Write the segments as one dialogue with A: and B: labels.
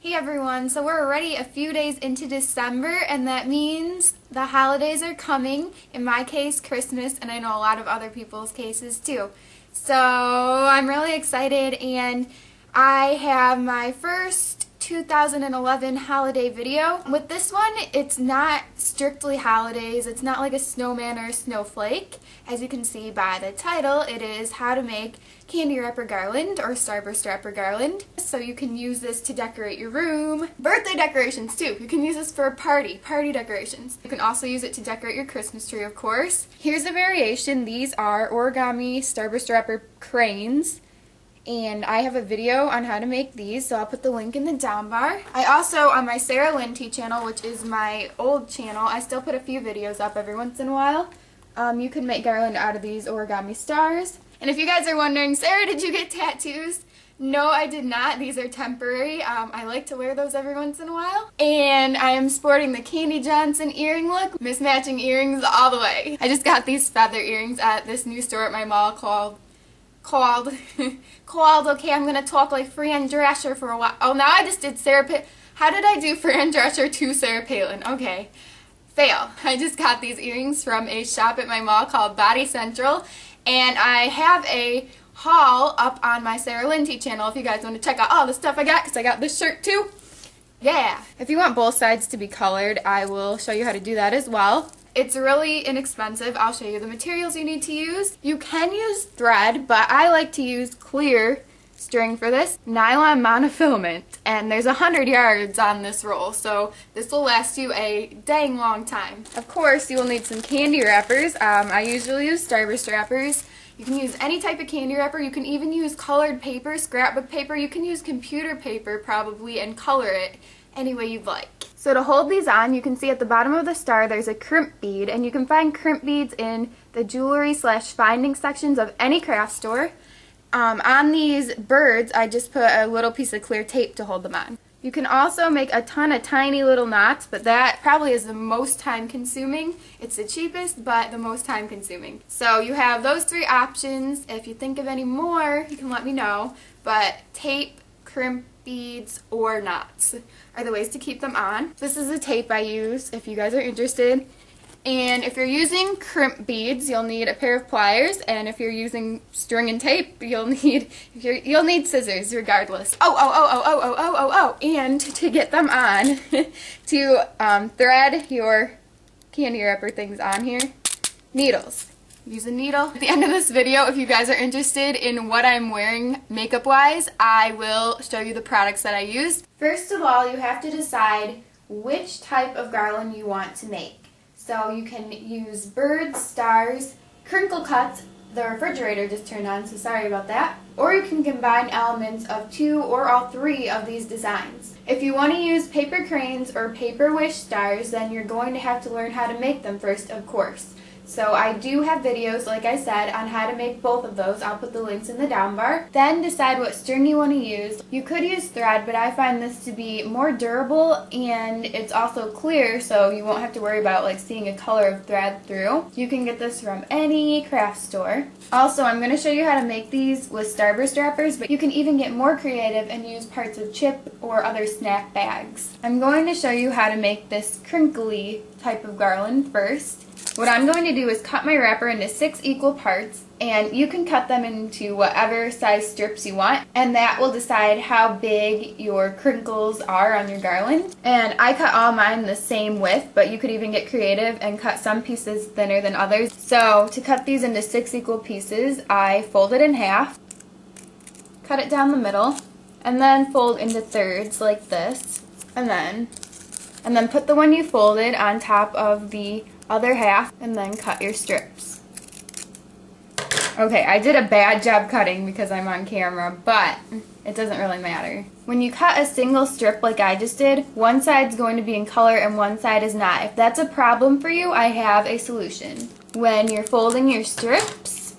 A: Hey everyone, so we're already a few days into December, and that means the holidays are coming. In my case, Christmas, and I know a lot of other people's cases too. So I'm really excited, and I have my first 2011 holiday video. With this one, it's not strictly holidays. It's not like a snowman or a snowflake. As you can see by the title, it is how to make candy wrapper garland or starburst wrapper garland. So you can use this to decorate your room. Birthday decorations too. You can use this for party decorations. You can also use it to decorate your Christmas tree, of course. Here's a variation. These are origami starburst wrapper cranes. And I have a video on how to make these, so I'll put the link in the down bar. I also, on my Sarah Linty channel, which is my old channel, I still put a few videos up every once in a while. You can make garland out of these origami stars. And if you guys are wondering, Sarah, did you get tattoos? No, I did not. These are temporary. I like to wear those every once in a while. And I am sporting the Candy Johnson earring look. Mismatching earrings all the way. I just got these feather earrings at this new store at my mall called, okay, I'm going to talk like Fran Drescher for a while. Oh, now I just did how did I do Fran Drescher to Sarah Palin? Okay. Fail. I just got these earrings from a shop at my mall called Body Central, and I have a haul up on my Sarah Linty channel if you guys want to check out all the stuff I got, because I got this shirt too. Yeah. If you want both sides to be colored, I will show you how to do that as well. It's really inexpensive. I'll show you the materials you need to use. You can use thread, but I like to use clear string for this, nylon monofilament, and there's 100 yards on this roll, so this will last you a dang long time. Of course, you will need some candy wrappers. I usually use Starburst wrappers. You can use any type of candy wrapper. You can even use colored paper, scrapbook paper. You can use computer paper probably and color it any way you'd like. So to hold these on, you can see at the bottom of the star there's a crimp bead, and you can find crimp beads in the jewelry/finding sections of any craft store. On these birds, I just put a little piece of clear tape to hold them on. You can also make a ton of tiny little knots, but that probably is the most time consuming. It's the cheapest, but the most time consuming. So you have those three options. If you think of any more, you can let me know. But tape, crimp beads, or knots are the ways to keep them on. This is the tape I use if you guys are interested. And if you're using crimp beads, you'll need a pair of pliers, and if you're using string and tape, you'll need scissors regardless. And to get them on, to thread your candy wrapper things on here, needles. Use a needle. At the end of this video, if you guys are interested in what I'm wearing makeup-wise, I will show you the products that I used. First of all, you have to decide which type of garland you want to make. So you can use birds, stars, crinkle cuts. The refrigerator just turned on, so sorry about that. Or you can combine elements of two or all three of these designs. If you want to use paper cranes or paper wish stars, then you're going to have to learn how to make them first, of course. So I do have videos, like I said, on how to make both of those. I'll put the links in the down bar. Then decide what string you want to use. You could use thread, but I find this to be more durable, and it's also clear, so you won't have to worry about like seeing a color of thread through. You can get this from any craft store. Also, I'm going to show you how to make these with Starburst wrappers, but you can even get more creative and use parts of chip or other snack bags. I'm going to show you how to make this crinkly type of garland first. What I'm going to do is cut my wrapper into 6 equal parts, and you can cut them into whatever size strips you want, and that will decide how big your crinkles are on your garland. And I cut all mine the same width, but you could even get creative and cut some pieces thinner than others. So to cut these into 6 equal pieces, I fold it in half, cut it down the middle, and then fold into thirds like this, and then put the one you folded on top of the other half, and then cut your strips. Okay, I did a bad job cutting because I'm on camera, but it doesn't really matter. When you cut a single strip like I just did, one side's going to be in color and one side is not. If that's a problem for you, I have a solution. When you're folding your strips,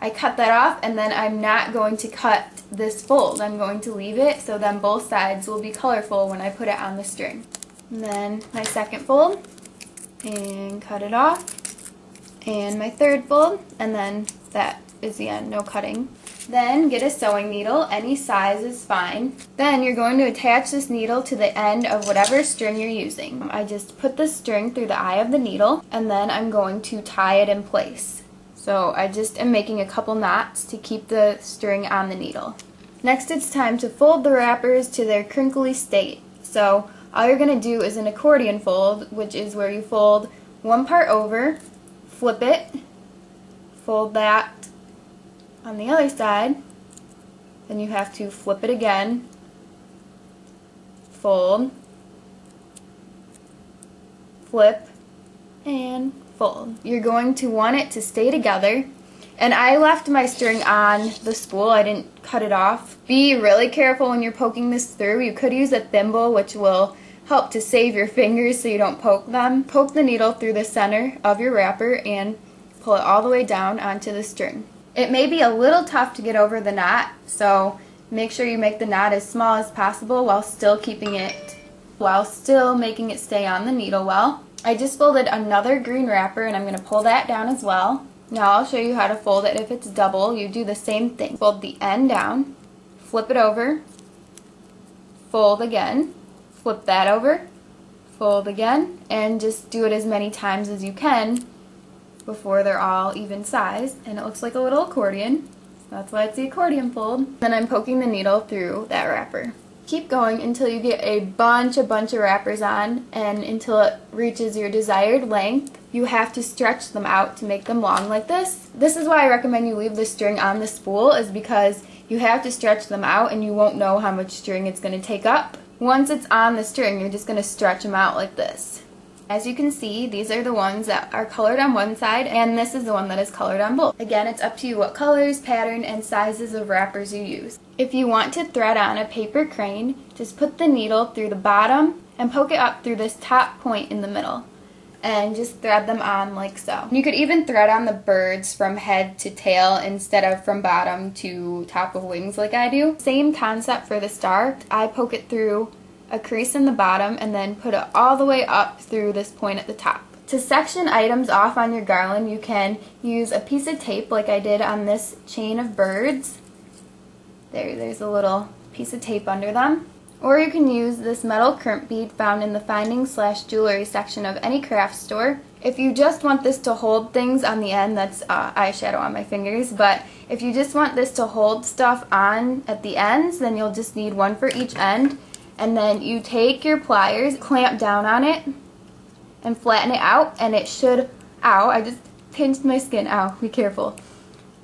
A: I cut that off, and then I'm not going to cut this fold. I'm going to leave it so then both sides will be colorful when I put it on the string. And then my second fold, and cut it off, and my third fold, and then that is the end, no cutting. Then get a sewing needle, any size is fine. Then you're going to attach this needle to the end of whatever string you're using. I just put the string through the eye of the needle, and then I'm going to tie it in place. So I just am making a couple knots to keep the string on the needle. Next it's time to fold the wrappers to their crinkly state. So all you're going to do is an accordion fold, which is where you fold one part over, flip it, fold that on the other side, then you have to flip it again, fold, flip, and fold. You're going to want it to stay together, and I left my string on the spool, I didn't cut it off. Be really careful when you're poking this through. You could use a thimble, which will help to save your fingers so you don't poke them. Poke the needle through the center of your wrapper and pull it all the way down onto the string. It may be a little tough to get over the knot, so make sure you make the knot as small as possible while still making it stay on the needle well. I just folded another green wrapper and I'm going to pull that down as well. Now I'll show you how to fold it if it's double. You do the same thing. Fold the end down, flip it over, fold again, flip that over, fold again, and just do it as many times as you can before they're all even size, and it looks like a little accordion. That's why it's the accordion fold. Then I'm poking the needle through that wrapper. Keep going until you get a bunch of wrappers on, and until it reaches your desired length. You have to stretch them out to make them long like this. This is why I recommend you leave the string on the spool, is because you have to stretch them out and you won't know how much string it's going to take up. Once it's on the string, you're just going to stretch them out like this. As you can see, these are the ones that are colored on one side, and this is the one that is colored on both. Again, it's up to you what colors, pattern, and sizes of wrappers you use. If you want to thread on a paper crane, just put the needle through the bottom and poke it up through this top point in the middle, and just thread them on like so. You could even thread on the birds from head to tail instead of from bottom to top of wings like I do. Same concept for the star. I poke it through a crease in the bottom and then put it all the way up through this point at the top. To section items off on your garland, you can use a piece of tape like I did on this chain of birds. There's a little piece of tape under them. Or you can use this metal crimp bead found in the findings/jewelry section of any craft store. If you just want this to hold things on the end, that's eyeshadow on my fingers, but if you just want this to hold stuff on at the ends, then you'll just need one for each end. And then you take your pliers, clamp down on it, and flatten it out, and it should, ow, I just pinched my skin, ow, be careful.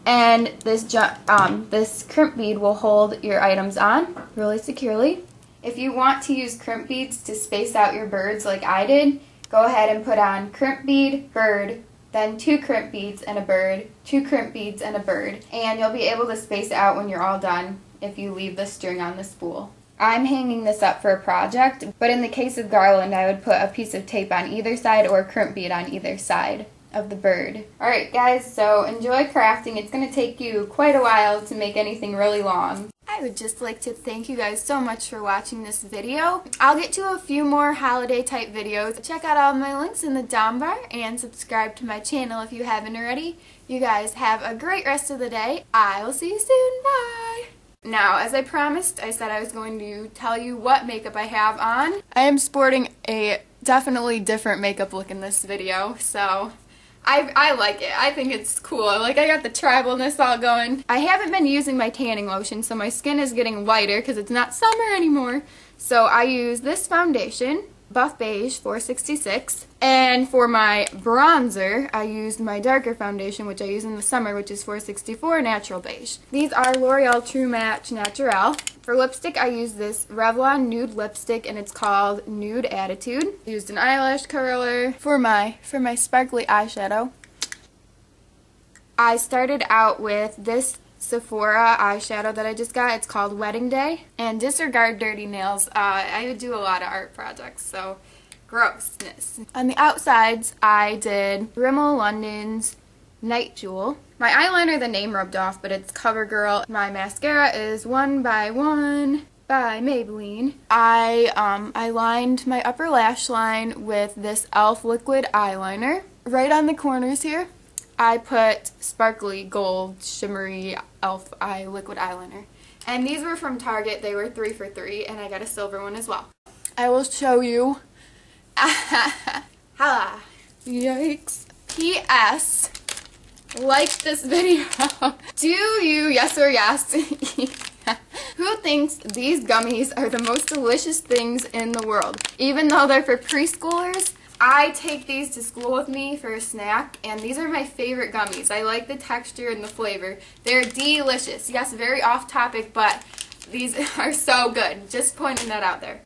A: And this crimp bead will hold your items on really securely. If you want to use crimp beads to space out your birds like I did, go ahead and put on crimp bead, bird, then 2 crimp beads and a bird, 2 crimp beads and a bird, and you'll be able to space it out when you're all done if you leave the string on the spool. I'm hanging this up for a project, but in the case of garland, I would put a piece of tape on either side or a crimp bead on either side of the bird. Alright guys, so enjoy crafting. It's going to take you quite a while to make anything really long. I would just like to thank you guys so much for watching this video. I'll get to a few more holiday type videos. Check out all my links in the down bar and subscribe to my channel if you haven't already. You guys have a great rest of the day. I will see you soon. Bye! Now, as I promised, I said I was going to tell you what makeup I have on. I am sporting a definitely different makeup look in this video, so I like it. I think it's cool. Like, I got the tribalness all going. I haven't been using my tanning lotion, so my skin is getting lighter because it's not summer anymore. So I use this foundation, Buff Beige 466, and for my bronzer I used my darker foundation, which I use in the summer, which is 464 Natural Beige. These are L'Oreal True Match Naturel. For lipstick I use this Revlon nude lipstick and it's called Nude Attitude. I used an eyelash curler. For my sparkly eyeshadow, I started out with this Sephora eyeshadow that I just got. It's called Wedding Day. And disregard dirty nails. I would do a lot of art projects, so grossness. On the outsides, I did Rimmel London's Night Jewel. My eyeliner, the name rubbed off, but it's CoverGirl. My mascara is One by One by Maybelline. I lined my upper lash line with this e.l.f. liquid eyeliner. Right on the corners here, I put sparkly gold shimmery e.l.f. eye liquid eyeliner. And these were from Target. They were 3 for $3, and I got a silver one as well. I will show you. Hala. Yikes. P.S. Like this video. Do you, yes or yes, who thinks these gummies are the most delicious things in the world? Even though they're for preschoolers, I take these to school with me for a snack, and these are my favorite gummies. I like the texture and the flavor. They're delicious. Yes, very off topic, but these are so good. Just pointing that out there.